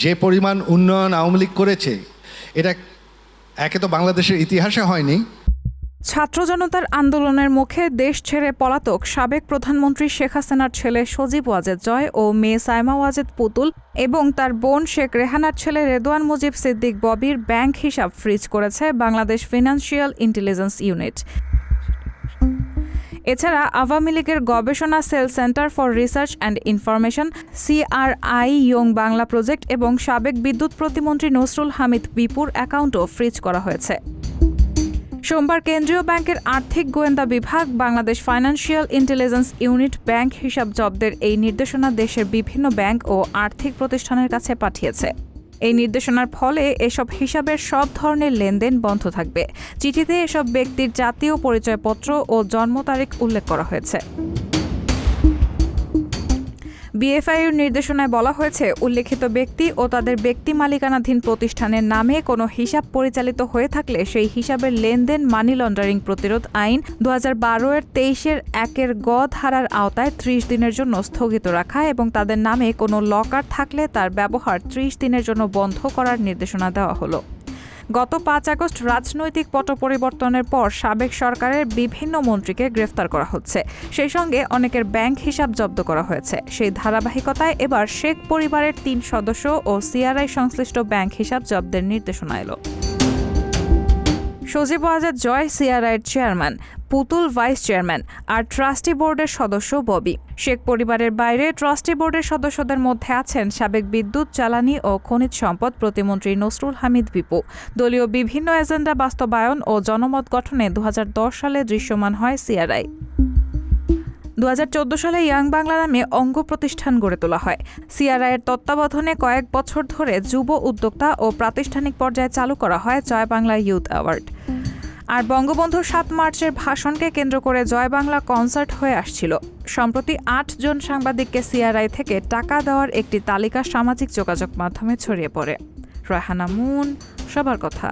যে পরিমাণ উন্নয়ন আওয়ামী লীগ করেছে এটা একে তো বাংলাদেশের ইতিহাসে হয়নি। ছাত্র জনতার আন্দোলনের মুখে দেশ ছেড়ে পলাতক সাবেক প্রধানমন্ত্রী শেখ হাসিনার ছেলে সজীব ওয়াজেদ জয় ও মেয়ে সাইমা ওয়াজেদ পুতুল এবং তার বোন শেখ রেহানার ছেলে রেদওয়ান মুজিব সিদ্দিক ববির ব্যাংক হিসাব ফ্রিজ করেছে বাংলাদেশ ফিনান্সিয়াল ইন্টেলিজেন্স ইউনিট। এছাড়া আওয়ামী লীগের গবেষণা cell centre for research and information CRI young Bangla project এবং সাবেক বিদ্যুৎ প্রতিমন্ত্রী নসরুল হামিদ বিপুর অ্যাকাউন্টও ফ্রিজ করা হয়েছে। সোমবার কেন্দ্রীয় ব্যাংকের আর্থিক গোয়েন্দা বিভাগ Bangladesh financial intelligence unit bank হিসাব জব্দের এই নির্দেশনা দেশের বিভিন্ন ব্যাংক ও আর্থিক প্রতিষ্ঠানের কাছে পাঠিয়েছে। এই নির্দেশনার ফলে এসব হিসাবের সব ধরনের লেনদেন বন্ধ থাকবে। চিঠিতে এসব ব্যক্তির জাতীয় পরিচয়পত্র ও জন্ম তারিখ উল্লেখ করা হয়েছে। বিএফআইউর নির্দেশনায় বলা হয়েছে, উল্লেখিত ব্যক্তি ও তাদের ব্যক্তি মালিকানাধীন প্রতিষ্ঠানের নামে কোনো হিসাব পরিচালিত হয়ে থাকলে সেই হিসাবের লেনদেন মানি লন্ডারিং প্রতিরোধ আইন 2012 এর 23-1 গ ধারার আওতায় 30 দিনের জন্য স্থগিত রাখা এবং তাদের নামে কোনো লকার থাকলে তার ব্যবহার 30 দিনের জন্য বন্ধ করার নির্দেশনা দেওয়া হলো। গত 5 আগস্ট রাজনৈতিক পট পরিবর্তনের পর সাবেক সরকারের বিভিন্ন মন্ত্রীকে গ্রেফতার করা হচ্ছে। সেই সঙ্গে অনেকের ব্যাংক হিসাব জব্দ করা হয়েছে। সেই ধারাবাহিকতায় এবার শেখ পরিবারের 3 সদস্য ও CRI সংশ্লিষ্ট ব্যাংক হিসাব জব্দের নির্দেশনা এলো। সজীব ওয়াজেদ জয় CRI-এর চেয়ারম্যান, পুতুল ভাইস চেয়ারম্যান আর ট্রাস্টি বোর্ডের সদস্য ববি। শেখ পরিবারের বাইরে ট্রাস্টি বোর্ডের সদস্যদের মধ্যে আছেন সাবেক বিদ্যুৎ, জ্বালানি ও খনিজ সম্পদ প্রতিমন্ত্রী নসরুল হামিদ বিপু। দলীয় বিভিন্ন এজেন্ডা বাস্তবায়ন ও জনমত গঠনে 2010 সালে দৃশ্যমান হয় CRI। 2014 সালে ইয়াং বাংলা নামে অঙ্গ প্রতিষ্ঠান গড়ে তোলা হয়। CRI-এর তত্ত্বাবধানে কয়েক বছর ধরে যুব উদ্যোক্তা ও প্রাতিষ্ঠানিক পর্যায়ে চালু করা হয় জয় বাংলা ইউথ অ্যাওয়ার্ড। আর বঙ্গবন্ধু 7 মার্চের ভাষণকে কেন্দ্র করে জয় বাংলা কনসার্ট হয়ে আসছিল। সম্প্রতি 8 জন সাংবাদিককে CRI থেকে টাকা দেওয়ার একটি তালিকা সামাজিক যোগাযোগ মাধ্যমে ছড়িয়ে পড়ে। রায়হানা মুন, সবার কথা।